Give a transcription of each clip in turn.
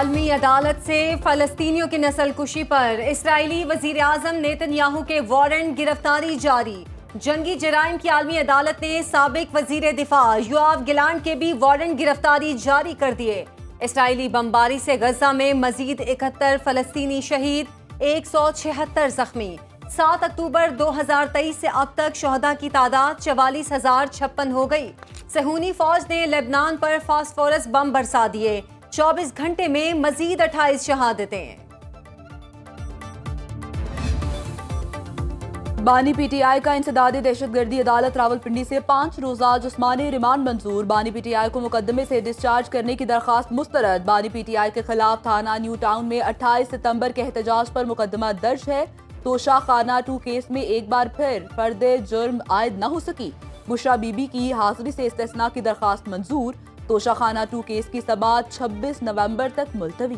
आलमी अदालत से फलस्तीनियों की नस्लकुशी पर इसराइली वजीर आजम नेतन्याहू के वारंट गिरफ्तारी जारी। जंगी जराइम की आलमी अदालत ने साबिक वजीर दिफा योआव गिलांट के भी वारंट गिरफ्तारी जारी कर दिए। इसराइली बमबारी से गजा में मजीद 71 फलस्तीनी शहीद, 176 जख्मी। 7 अक्टूबर 2023 से अब तक शहदा की तादाद 44,056 हो गई। सहूनी फौज ने लेबनान पर फास्फोरस बम बरसा दिए। 24 घंटे में मजीद 28 शहादतें। बानी पीटीआई का इंसदादी दहशतगर्दी अदालत रावलपिंडी से 5 रोजा जिस्मानी रिमांड मंजूर। बानी पीटीआई को मुकदमे से डिस्चार्ज करने की दरखास्त मुस्तरद। बानी पीटीआई के खिलाफ थाना न्यू टाउन में 28 सितंबर के एहतजाज पर मुकदमा दर्ज है। तोशा खाना 2 केस में एक बार फिर फर्दे जुर्म आयद न हो सकी। बुशरा बीबी की हाजिरी से इस्तेस्ना की दरखास्त मंजूर। तोशा खाना 2 केस की समाअत 26 नवंबर तक मुलतवी।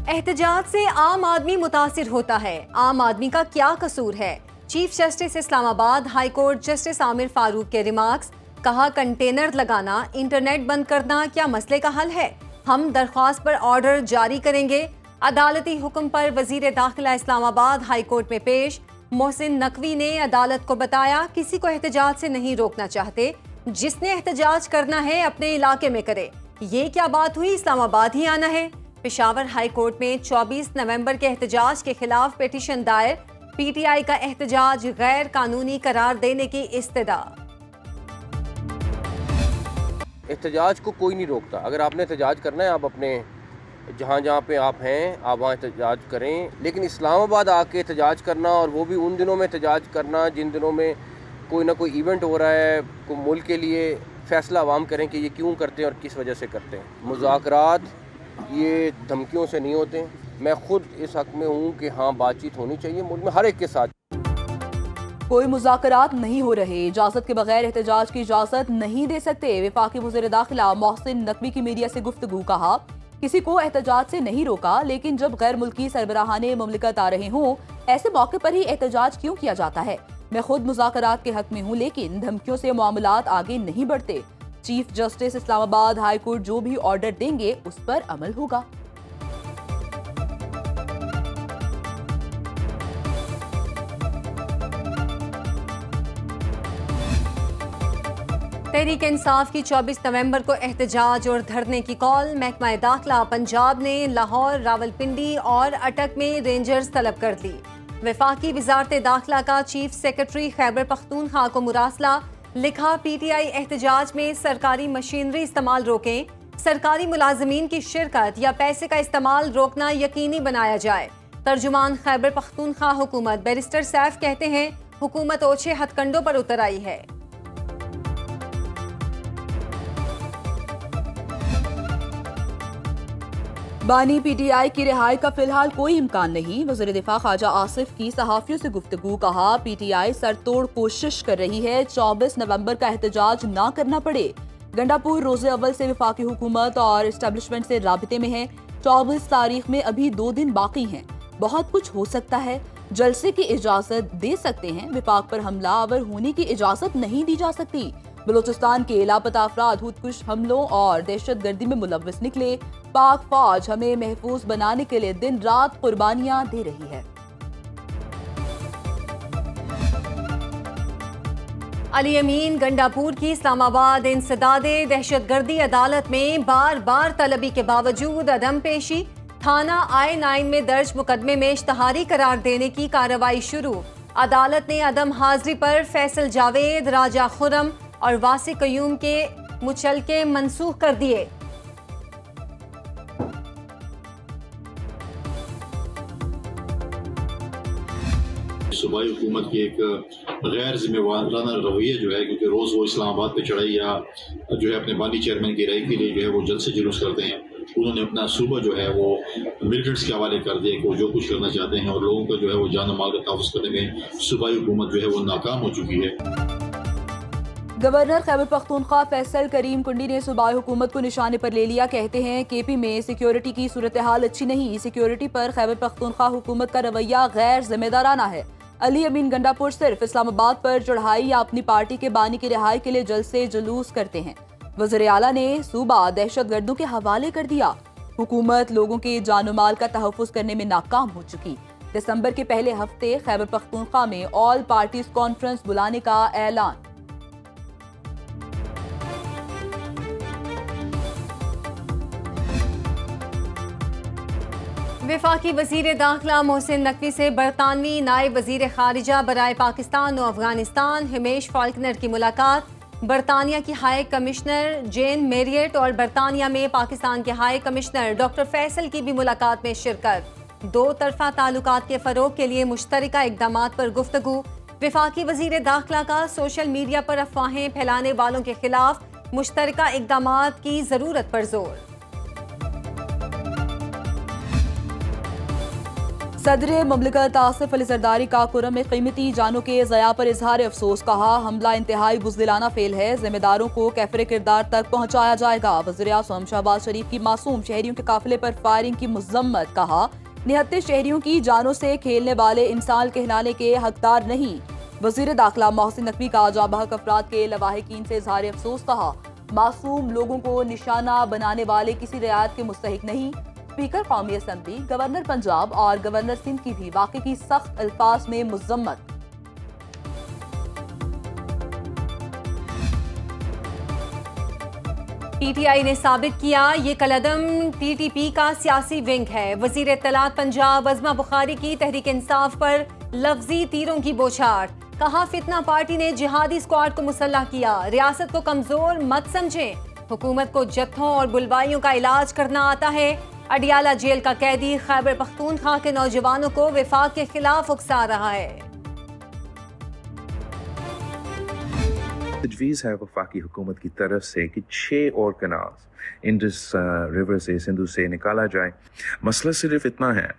एहतजाज से आम आदमी मुतासिर होता है, आम आदमी का क्या कसूर है? Chief justice Islamabad high court justice Aamir Farooq के रिमार्क्स। कहा, कंटेनर लगाना, इंटरनेट बंद करना क्या मसले का हल है? हम दरख्वास्त पर ऑर्डर जारी करेंगे। अदालती हुक्म पर वजीर दाखिला इस्लामाबाद हाई कोर्ट में पेश। मोहसिन नकवी ने अदालत को बताया, किसी को एहतजाज से नहीं रोकना चाहते, जिसने एहतजाज करना है अपने इलाके में करे। ये क्या बात हुई, इस्लामाबाद ही आना है? पेशावर हाई कोर्ट में 24 नवंबर के एहतजाज के खिलाफ पिटीशन दायर। पीटीआई का एहतजाज गैर कानूनी करार देने की इस्तदा। एहतजाज को कोई नहीं रोकता। अगर आपने एहतजाज करना है, आप अपने जहाँ जहाँ पे आप हैं आप वहाँ एहतजाज करें, लेकिन इस्लामाबाद आके एहतजाज करना, और वो भी उन दिनों में एहतजाज करना जिन दिनों में कोई ना कोई इवेंट हो रहा है, को मुल्क के लिए फ़ैसला आवाम करें कि ये क्यों करते हैं और किस वजह से करते हैं। मुज़ाकरात ये धमकियों से नहीं होते। मैं खुद इस हक़ में हूँ कि हाँ, बातचीत होनी चाहिए मुल्क में हर एक के साथ। कोई मुज़ाकरात नहीं हो रहे, इजाजत के बगैर एहतजाज की इजाजत नहीं दे सकते। वफाकी वज़ीर दाखिला मोहसिन नकवी की मीडिया से गुफ्तगू। कहा, किसी को एहतजाज से नहीं रोका, लेकिन जब गैर मुल्की सरबराहाने मुमलिकत आ रहे हों, ऐसे मौके पर ही एहतजाज क्यों किया जाता है? मैं खुद मुज़ाकरात के हक में हूँ, लेकिन धमकियों से मामलात आगे नहीं बढ़ते। Chief justice Islamabad high court जो भी ऑर्डर देंगे उस पर अमल होगा। तहरीक इंसाफ की 24 नवंबर को एहतजाज और धरने की कॉल। महकमा दाखिला पंजाब ने लाहौर, रावलपिंडी और अटक में रेंजर्स तलब कर दी। वफाकी वजारत दाखिला का चीफ सेक्रेटरी खैबर पख्तूनख्वा को मुरासला। लिखा, पीटीआई एहतजाज में सरकारी मशीनरी इस्तेमाल रोकें। सरकारी मुलाजमीन की शिरकत या पैसे का इस्तेमाल रोकना यकीनी बनाया जाए। तर्जुमान खैबर पख्तूनख्वा हुकूमत बैरिस्टर सैफ कहते हैं, हुकूमत ओछे हथकंडों पर उतर आई है। बानी पीटीआई की रिहाई का फिलहाल कोई इम्कान नहीं। वज़ीर दिफा ख्वाजा आसिफ की सहाफियों से गुफ्तगू। कहा, पीटीआई सरतोड़ कोशिश कर रही है 24 नवंबर का एहतजाज ना करना पड़े। गंडापुर रोजे अव्वल से वफाकी हुकूमत और इस्टेब्लिशमेंट से राबिते में है। 24 तारीख में अभी 2 दिन बाकी हैं। बहुत कुछ हो सकता है। जलसे की इजाजत दे सकते हैं, विफाक पर हमलावर होने की इजाजत नहीं दी जा सकती। बलूचिस्तान के लापता अफराद खुदकुश हमलों और दहशतगर्दी में मुलव्वस निकले। पाक फौज हमें महफूज बनाने के लिए दिन रात कुर्बानियां दे रही है। अली अमीन गंडापुर की इस्लामाबाद इंसदादे दहशतगर्दी अदालत में बार बार तलबी के बावजूद अदम पेशी। थाना I-9 में दर्ज मुकदमे में इश्तहारी करार देने की कार्रवाई शुरू। अदालत ने अदम हाजिरी पर फैसल जावेद, राजा खुरम और वासी कयूम के मुचलके मनसूख कर दिए। सूबाई हुकूमत की एक गैर जिम्मेवाराना रवैया जो है, क्योंकि रोज़ वो इस्लामाबाद पे चढ़ाई या जो है अपने बानी चेयरमैन की राय के लिए जो है वो जल्द से जुलूस करते हैं। उन्होंने अपना सूबा जो है वो मिलिटेंट्स के हवाले कर दिया कि वो जो कुछ करना चाहते हैं, और लोगों का जो है वो जान माल का तहफ़्फ़ुज़ करने में सूबाई हुकूमत जो है वो नाकाम हो चुकी है। गवर्नर खैबर पख्तूनख्वा फैसल करीम कुंडी ने सूबाई हुकूमत को निशाने पर ले लिया। कहते हैं, केपी में सिक्योरिटी की सूरत हाल अच्छी नहीं। सिक्योरिटी पर खैबर पख्तूनख्वा हुकूमत का रवैया गैर जिम्मेदाराना है। अली अमीन गंडापुर सिर्फ इस्लामाबाद पर चढ़ाई या अपनी पार्टी के बानी की रिहाई के लिए जल से जुलूस करते हैं। वज़ीर आला ने सूबा दहशतगर्दों के हवाले कर दिया। हुकूमत लोगों के जानो माल का तहफ़्फ़ुज़ करने में नाकाम हो चुकी। दिसंबर के पहले हफ्ते खैबर पख्तूनख्वा में ऑल पार्टीज कॉन्फ्रेंस बुलाने का ऐलान। वफाकी वज़ीर दाखिला मोहसिन नकवी से बरतानवी नायब वज़ीर खारिजा बराए पाकिस्तान और अफगानिस्तान हिमेश फाल्कनर की मुलाकात। बरतानिया की हाई कमिश्नर जेन मेरियट और बरतानिया में पाकिस्तान के हाई कमिश्नर डॉक्टर फैसल की भी मुलाकात में शिरकत। दो तरफा ताल्लुकात के फ़रोग के लिए मुश्तरका इक़दामात पर गुफ्तगू। वफाकी वज़ीर दाखिला का सोशल मीडिया पर अफवाहें फैलाने वालों के खिलाफ मुश्तरका इक़दामात की ज़रूरत पर जोर। सदर मुमलिकत आसिफ अली जरदारी का कुरम में कीमती जानों के ज़या पर इजहार अफसोस। कहा, हमला इंतहाई बुज़दिलाना फेल है, जिम्मेदारों को कैफरे किरदार तक पहुँचाया जाएगा। वज़ीर आज़म शहबाज शरीफ की मासूम शहरियों के काफिले पर फायरिंग की मज़म्मत। कहा, 69 शहरियों की जानों से खेलने वाले इंसान कहलाने के हकदार नहीं। वज़ीर दाखिला मोहसिन नकवी का जाबहक अफराद के लवाहिकीन से इजहार अफसोस। कहा, मासूम लोगों को निशाना बनाने वाले किसी रियायत के मुस्तहिक नहीं। स्पीकर कौमी असम्बली, गवर्नर पंजाब और गवर्नर सिंध की भी वाक़े की सख्त अल्फाज में मज़म्मत। पीटीआई ने साबित किया ये कलदम टीटीपी का सियासी विंग है। वज़ीर इत्तलात पंजाब अज़मा बुखारी की तहरीक इंसाफ पर लफ्जी तीरों की बौछार। कहा, फितना पार्टी ने जिहादी स्क्वाड को मुसल्लह किया। रियासत को कमजोर मत समझें, हुकूमत को जत्थों और बुलवाइयों का इलाज करना आता है। अडियाला जेल का कैदी खैबर पख्तूनख्वा के नौजवानों को विफाक के खिलाफ उकसा रहा है। तजवीज़ है वफाकी हुकूमत की तरफ से कि 6 और कनाल इंडस रिवर से सिंधु से निकाला जाए। मसला सिर्फ इतना है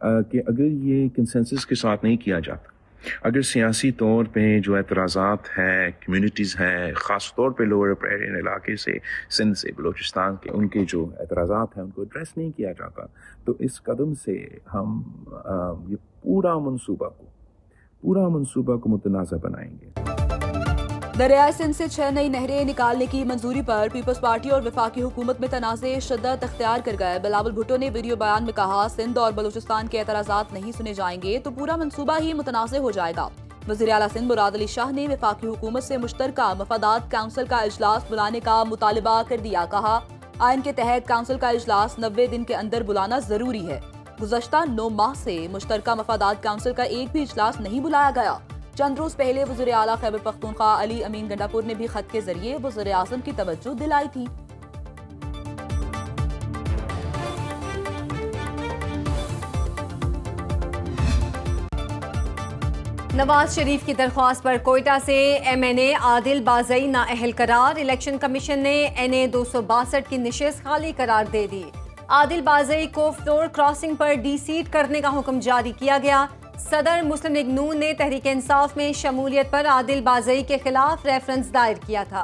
कि अगर ये कंसेंसस के साथ नहीं किया जाता, अगर सियासी तौर पे जो एतराज़ात हैं, कम्यूनिटीज़ हैं, ख़ास तौर पे लोअर अपेरियन इलाके से, सिंध से, बलूचिस्तान के, उनके जो एतराज़ात हैं उनको एड्रेस नहीं किया जाता, तो इस कदम से हम ये पूरा मनसूबा को मुतनाज़ा बनाएंगे। दरियाए सिंध से 6 नई नहरें निकालने की मंजूरी पर पीपल्स पार्टी और वफाकी हुकूमत में तनाज़े शिद्दत अख्तियार कर गए। बिलावल भुट्टो ने वीडियो बयान में कहा, सिंध और बलूचिस्तान के एतराज़ात नहीं सुने जाएंगे तो पूरा मंसूबा ही मुतनाज़े हो जाएगा। वज़ीर आला सिंध मुराद अली शाह ने वफाकी हुकूमत से मुश्तरका मफादात काउंसिल का इजलास बुलाने का मुतालबा कर दिया। कहा, आइन के तहत काउंसिल का इजलास 90 दिन के अंदर बुलाना जरूरी है। गुज़श्ता 9 माह से मुश्तरका मफादात काउंसिल का एक भी इजलास नहीं बुलाया गया। चंद रोज पहले वज़ीर आला खैबर पख्तूनख्वा अली अमीन गंडापुर ने भी खत के जरिए वज़ीर आज़म की तवज्जो दिलाई थी। नवाज शरीफ की दरख्वास्त पर कोयटा से MNA आदिल बाज़ई नाअहल करार। इलेक्शन कमीशन ने NA 262 की निशिस्त खाली करार दे दी। आदिल बाज़ई को फ्लोर क्रॉसिंग पर डीसीट करने का हुक्म जारी किया गया। सदर मुस्लिम लीग नून ने तहरीक इंसाफ में शमूलियत पर आदिल बाज़ई के खिलाफ रेफरेंस दायर किया था।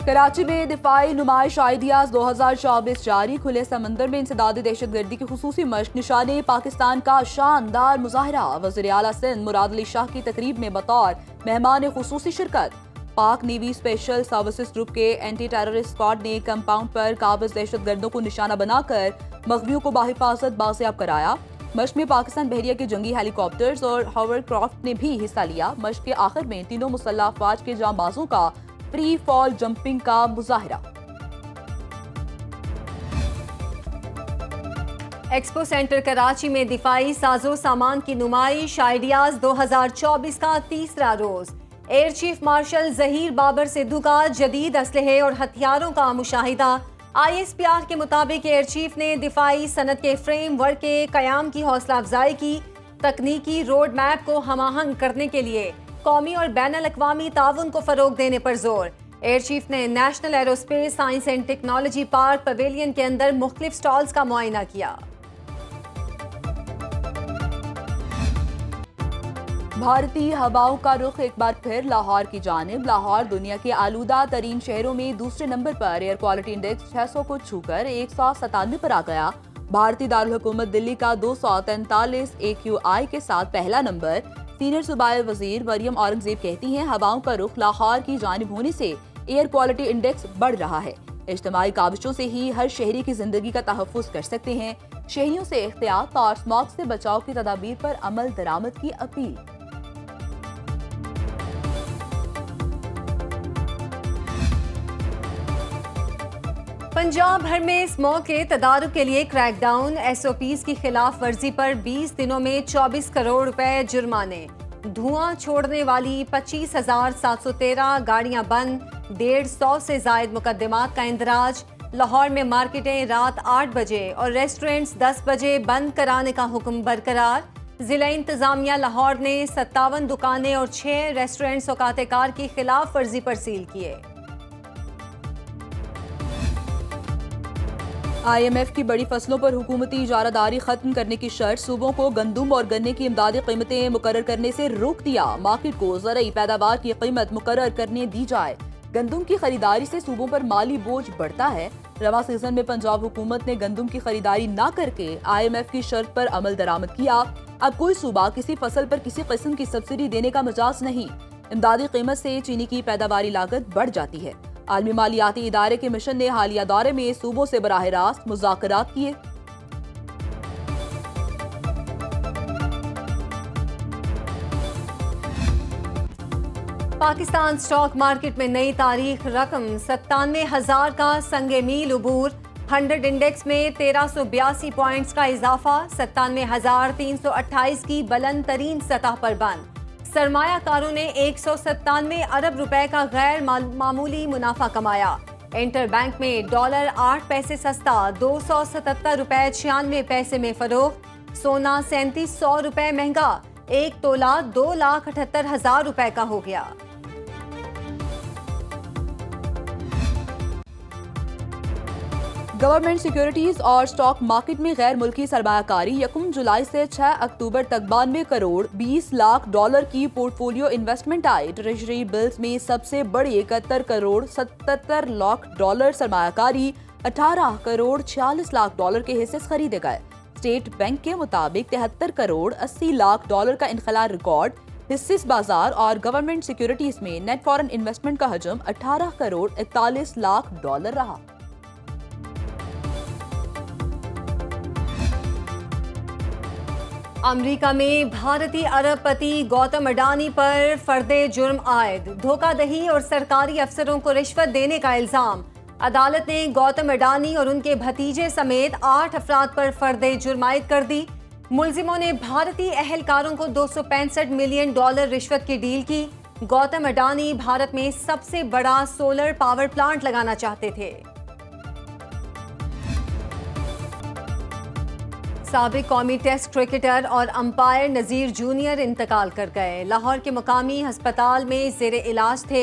कराची में दिफाई नुमाइश आइडियाज 2024 जारी। खुले समंदर में इंसदादी दहशतगर्दी की खुसूसी मश्क निशाने पाकिस्तान का शानदार मुजाहरा। वज़ीर आला सिंध मुराद अली शाह की तकरीब में बतौर मेहमान खुसूसी शिरकत। पाक नेवी स्पेशल सर्विसेज ग्रुप के एंटी टेररिस्ट स्क्वाड ने कंपाउंड पर काबिज दहशतगर्दों को निशाना बनाकर मगवियों को बाहिफाजत बाजियाब कराया। मश्क में पाकिस्तान बहरिया के जंगी हेलीकॉप्टर्स और हॉवरक्राफ्ट ने भी हिस्सा लिया। मश्क के आखिर में तीनों मुसल्लह अफवाज के जांबाजों का फ्री फॉल जंपिंग का मुजाहरा। एक्सपो सेंटर कराची में दिफाई साजो सामान की नुमाइश आइडियाज 2024 का तीसरा रोज। Air chief marshal Zaheer Babar Sidhu का जदीद असलहे और हथियारों का मुशाहिदा। ISPR के मुताबिक एयर चीफ ने दिफाई सनत के फ्रेमवर्क के कयाम की हौसला अफजाई की। तकनीकी रोड मैप को हमाहंग करने के लिए कौमी और बैनुल अक़वामी ताउन को फरोग देने पर जोर। एयर चीफ ने national aerospace science and technology park pavilion के अंदर मुख्तलिफ स्टॉल्स का मुआयना किया। भारतीय हवाओं का रुख एक बार फिर लाहौर की जानिब। लाहौर दुनिया के आलूदा तरीन शहरों में दूसरे नंबर पर एयर क्वालिटी इंडेक्स 600 को छूकर 197 पर आ गया। भारतीय दारुल हुकूमत दिल्ली का 243 AQI के साथ पहला नंबर। सीनियर सूबाई वजीर मरियम औरंगजेब कहती हैं, हवाओं का रुख लाहौर की जानिब होने से एयर क्वालिटी इंडेक्स बढ़ रहा है। इज्तिमाई काबिशों से ही हर शहरी की जिंदगी का तहफ़्फ़ुज़ कर सकते हैं। शहरियों से एहतियात और स्मॉग से बचाव की तदाबीर पर अमल दरामद की अपील। पंजाब भर में स्मॉग के तदारुक के लिए क्रैकडाउन। SOPs की खिलाफ वर्जी पर 20 दिनों में 24 करोड़ रुपए जुर्माने। धुआं छोड़ने वाली 25,713 गाड़ियां बंद। 150 से जायद मुकदमात का इंदराज। लाहौर में मार्केटें रात 8 बजे और रेस्टोरेंट्स 10 बजे बंद कराने का हुक्म बरकरार। जिला इंतजामिया लाहौर ने 57 दुकानें और 6 रेस्टोरेंट्स औकात-ए-कार की खिलाफ वर्जी पर सील किए। IMF की बड़ी फसलों पर हुकूमती इजारादारी खत्म करने की शर्त। सूबों को गंदुम और गन्ने की इमदादी कीमतें मुकर्रर करने से रोक दिया। मार्केट को ज़रूरी पैदावार की कीमत मुकर्रर करने दी जाए। गंदुम की खरीदारी से सूबों पर माली बोझ बढ़ता है। रवा सीजन में पंजाब हुकूमत ने गंदुम की खरीदारी न करके IMF की शर्त पर अमल दरामद किया। अब कोई सूबा किसी फसल पर किसी किस्म की सब्सिडी देने का मजाज नहीं। इमदादी कीमत से चीनी की पैदावारी लागत बढ़ जाती है। आलमी मालियाती इदारे के मिशन ने हालिया दौरे में सूबों से बराह रास्त मुज़ाकरात किए। पाकिस्तान स्टॉक मार्केट में नई तारीख रकम 97,000 का संगे मील उबूर। 100 इंडेक्स में 1382 पॉइंट्स का इजाफा। 97,328 की बुलंद तरीन सतह पर बंद। सरमायाकारों ने 197 अरब रुपए का गैर मामूली मुनाफा कमाया। इंटर बैंक में डॉलर 8 पैसे सस्ता 277 रुपए 96 पैसे में फरोख्त। सोना 3700 रुपए महंगा 1 तोला 2,78,000 रुपए का हो गया। गवर्नमेंट सिक्योरिटीज और स्टॉक मार्केट में गैर मुल्की सरमायाकारी 1 जुलाई से 6 अक्टूबर तक 92 करोड़ 20 लाख डॉलर की पोर्टफोलियो इन्वेस्टमेंट आई। ट्रेजरी बिल्स में सबसे बड़ी 71 करोड़ 77 लाख डॉलर सरमायाकारी 18 करोड़ 46 लाख डॉलर के हिस्से खरीदे गए। स्टेट बैंक के मुताबिक 73 करोड़ 80 लाख डॉलर का इनखला रिकॉर्ड। हिस्से बाजार और गवर्नमेंट सिक्योरिटीज में नेट फॉरेन इन्वेस्टमेंट का हजम 18 करोड़ 41 लाख डॉलर रहा। अमेरिका में भारतीय अरबपति गौतम अडानी पर फर्दे जुर्म आयद। धोखाधड़ी और सरकारी अफसरों को रिश्वत देने का इल्जाम। अदालत ने गौतम अडानी और उनके भतीजे समेत 8 अफराद पर फर्दे जुर्म आयद कर दी। मुलजिमों ने भारतीय अहलकारों को $265 मिलियन रिश्वत की डील की। गौतम अडानी भारत में सबसे बड़ा सोलर पावर प्लांट लगाना चाहते थे। साबिक कौमी टेस्ट क्रिकेटर और अंपायर नज़ीर जूनियर इंतकाल कर गए। लाहौर के मुकामी अस्पताल में ज़ेरे इलाज थे।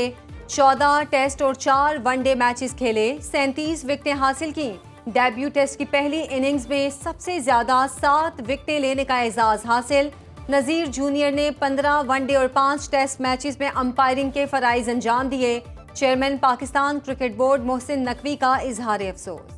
14 टेस्ट और 4 वनडे मैचेस खेले। 37 विकेटें हासिल की। डेब्यू टेस्ट की पहली इनिंग्स में सबसे ज्यादा 7 विकेटें लेने का एजाज हासिल। नज़ीर जूनियर ने 15 वनडे और 5 टेस्ट मैचेस में अंपायरिंग के फराइज अंजाम दिए। Chairman Pakistan cricket board Mohsin Naqvi का इजहार अफसोस।